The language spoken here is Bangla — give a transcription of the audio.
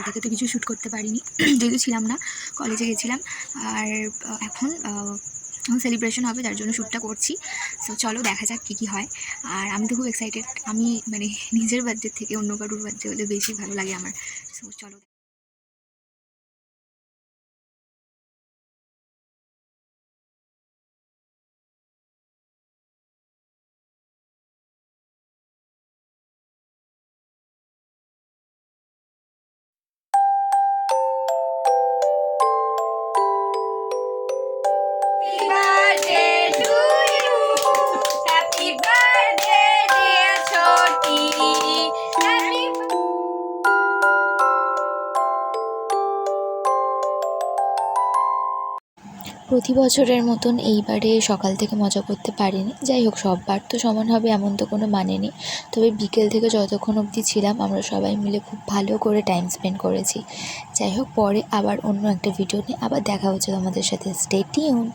থেকে তো কিছু শ্যুট করতে পারিনি যেহেতু ছিলাম না, কলেজে গেছিলাম। আর এখন সেলিব্রেশন হবে, যার জন্য শ্যুটটা করছি। সো চলো দেখা যাক কী কী হয়। আর আমি তো খুব এক্সাইটেড। আমি মানে নিজের বার্থডে থেকে অন্য কারোর বার্থডে হলে বেশি ভালো লাগে আমার। সো চলো। প্রতি বছরের মতন এইবারে সকাল থেকে মজা করতে পারিনি। যাই হোক, সববার তো সমান হবে এমন তো কোনো মানে নেই। তবে বিকেল থেকে যতক্ষণ অবধি ছিলাম আমরা সবাই মিলে খুব ভালো করে টাইম স্পেন্ড করেছি। যাই হোক, পরে আবার অন্য একটা ভিডিও নিয়ে আবার দেখা হচ্ছে তোমাদের সাথে। Stay tuned.